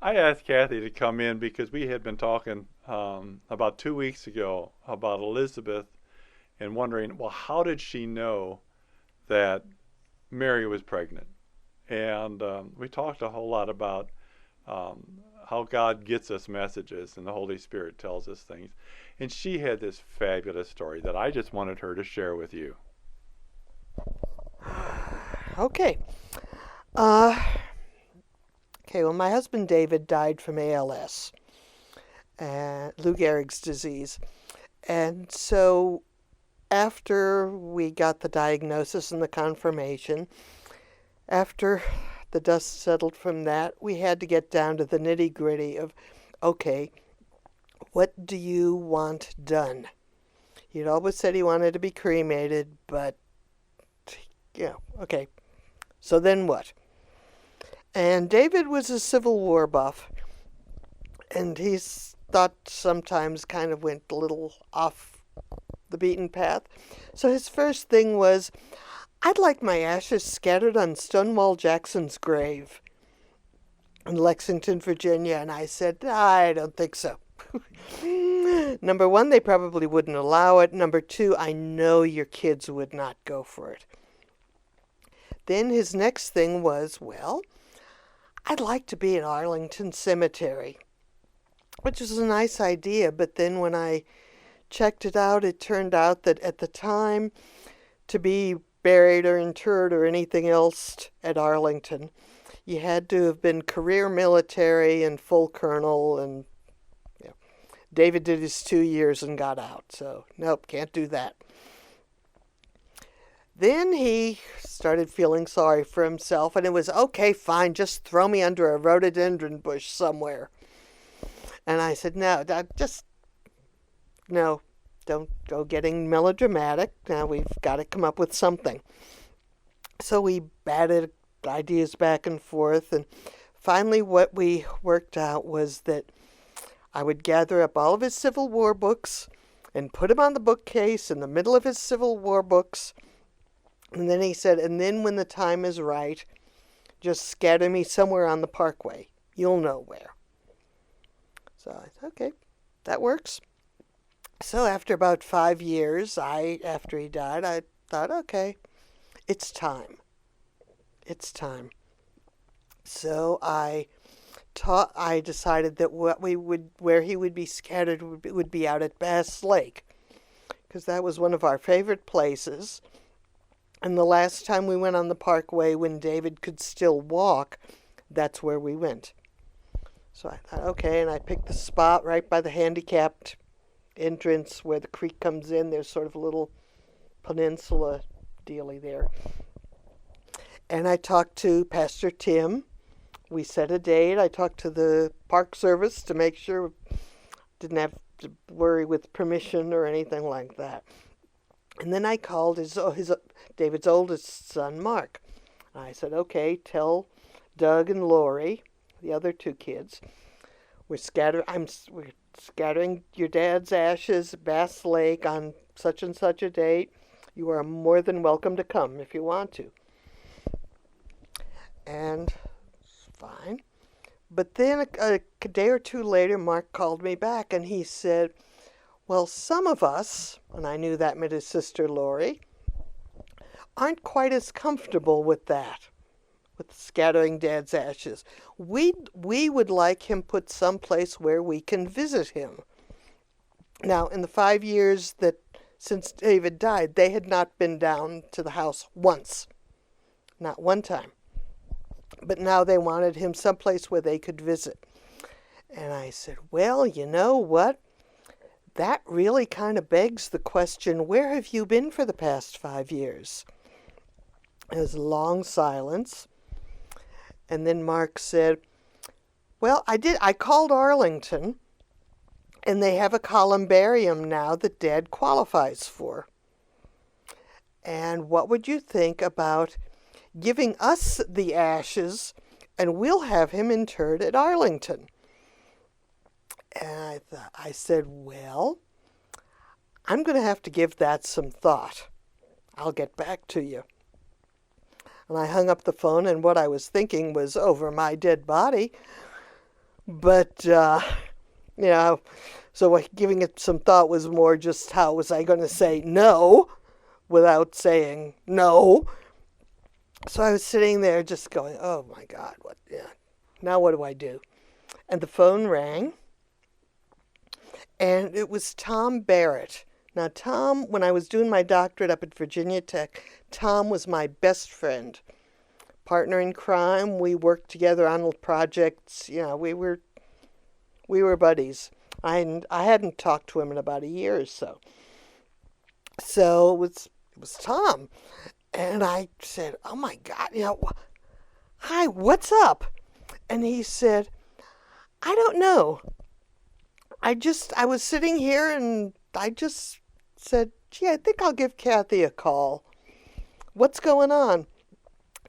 I asked Kathy to come in because we had been talking about 2 weeks ago about Elizabeth and wondering, well, how did she know that Mary was pregnant? And we talked a whole lot about um, how God gets us messages and the Holy Spirit tells us things. And she had this fabulous story that I just wanted her to share with you. Okay. Uh, okay, well, my husband David died from ALS, Lou Gehrig's disease. And so after we got the diagnosis and the confirmation, after the dust settled from that, we had to get down to the nitty gritty of, okay, what do you want done? He'd always said he wanted to be cremated, but, okay, so then what? And David was a Civil War buff, and he's thought sometimes kind of went a little off the beaten path. So his first thing was, I'd like my ashes scattered on Stonewall Jackson's grave in Lexington, Virginia. And I said, I don't think so. Number one, they probably wouldn't allow it. Number two, I know your kids would not go for it. Then his next thing was, well, I'd like to be at Arlington Cemetery, which is a nice idea. But then when I checked it out, it turned out that at the time, to be buried or interred or anything else at Arlington, you had to have been career military and full colonel, and David did his 2 years and got out, so nope, can't do that. Then he started feeling sorry for himself, and it was, okay, fine, just throw me under a rhododendron bush somewhere. And I said, no, don't go getting melodramatic. Now we've got to come up with something. So we batted ideas back and forth, and finally what we worked out was that I would gather up all of his Civil War books and put them on the bookcase in the middle of his Civil War books. And then he said, and then when the time is right, just scatter me somewhere on the parkway. You'll know where. So I said, okay, that works. So after about 5 years, after he died, I thought, okay, it's time. It's time. So I decided that where he would be scattered would be out at Bass Lake, because that was one of our favorite places. And the last time we went on the parkway when David could still walk, that's where we went. So I thought, okay, and I picked the spot right by the handicapped entrance where the creek comes in. There's sort of a little peninsula dealy there. And I talked to Pastor Tim. We set a date. I talked to the Park Service to make sure we didn't have to worry with permission or anything like that. And then I called David's oldest son, Mark. I said, okay, tell Doug and Lori, the other two kids, we're scattering your dad's ashes at Bass Lake on such and such a date. You are more than welcome to come if you want to. And fine. But then a day or two later, Mark called me back and he said, well, some of us, and I knew that meant his sister Lori, aren't quite as comfortable with that, with scattering Dad's ashes. We would like him put someplace where we can visit him. Now, in the 5 years that since David died, they had not been down to the house once, not one time. But now they wanted him someplace where they could visit. And I said, well, you know what? That really kind of begs the question, where have you been for the past 5 years? There was a long silence. And then Mark said, well, I called Arlington, and they have a columbarium now that Dad qualifies for. And what would you think about giving us the ashes, and we'll have him interred at Arlington? And I said, well, I'm going to have to give that some thought. I'll get back to you. And I hung up the phone, and what I was thinking was, over my dead body, But, so giving it some thought was more just how was I going to say no without saying no. So I was sitting there just going, oh my God, now what do I do? And the phone rang, and it was Tom Barrett. Now, Tom, when I was doing my doctorate up at Virginia Tech, Tom was my best friend. Partner in crime. We worked together on projects. We were buddies. I hadn't talked to him in about a year or so. So it was Tom. And I said, oh my God, hi, what's up? And he said, I don't know. I was sitting here and I just said, gee, I think I'll give Kathy a call. What's going on?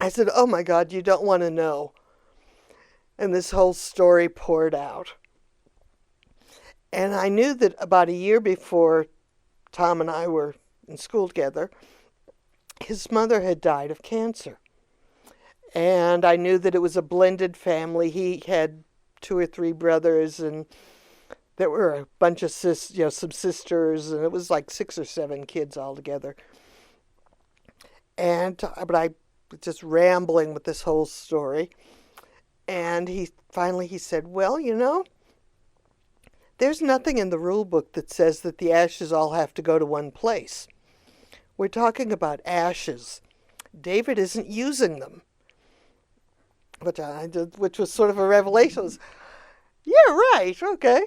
I said, oh my God, you don't want to know. And this whole story poured out. And I knew that about a year before Tom and I were in school together, his mother had died of cancer. And I knew that it was a blended family. He had 2 or 3 brothers, and there were a bunch of some sisters, and it was like 6 or 7 kids altogether. But I was just rambling with this whole story. And he said, well, there's nothing in the rule book that says that the ashes all have to go to one place. We're talking about ashes. David isn't using them. Which was sort of a revelation. Yeah, right, okay.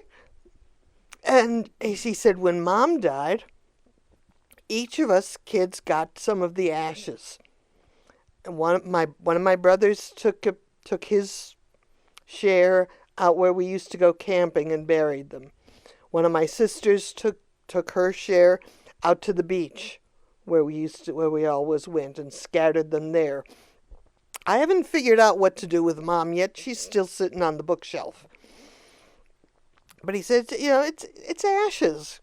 And he said, when Mom died, each of us kids got some of the ashes. And one of my brothers took his share out where we used to go camping and buried them. One of my sisters took her share out to the beach where we always went and scattered them there. I haven't figured out what to do with Mom yet. She's still sitting on the bookshelf. But he said, it's ashes.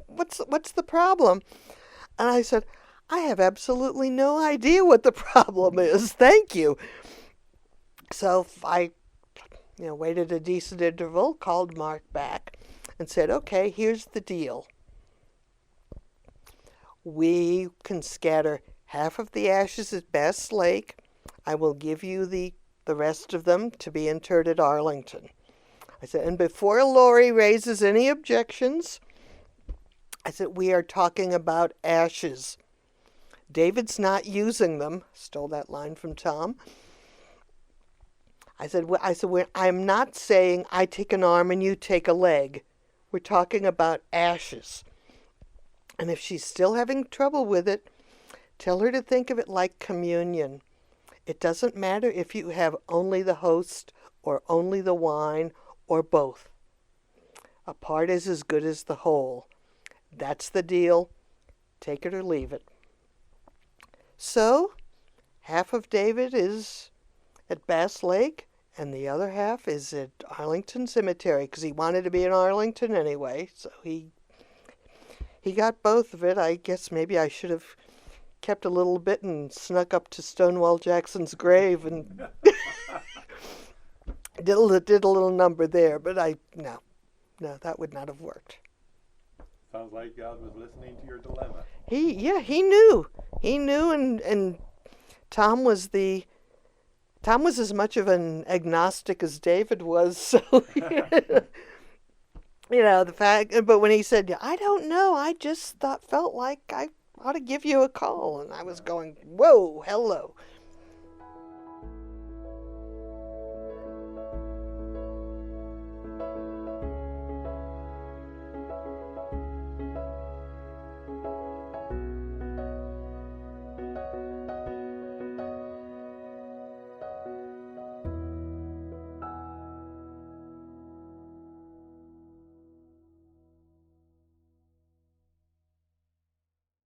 What's the problem? And I said, I have absolutely no idea what the problem is. Thank you. So I, waited a decent interval, called Mark back, and said, okay, here's the deal. We can scatter half of the ashes at Bass Lake. I will give you the rest of them to be interred at Arlington. I said, and before Lori raises any objections, I said, we are talking about ashes. David's not using them. Stole that line from Tom. I said, I'm not saying I take an arm and you take a leg. We're talking about ashes. And if she's still having trouble with it, tell her to think of it like communion. It doesn't matter if you have only the host or only the wine or both. A part is as good as the whole. That's the deal. Take it or leave it. So, half of David is at Bass Lake, and the other half is at Arlington Cemetery, because he wanted to be in Arlington anyway, so he got both of it. I guess maybe I should have kept a little bit and snuck up to Stonewall Jackson's grave and did a little number there, but no, that would not have worked. Sounds like God was listening to your dilemma. He knew, and Tom was as much of an agnostic as David was, so the fact. But when he said, I don't know, I just felt like I ought to give you a call, and I was going, whoa, hello.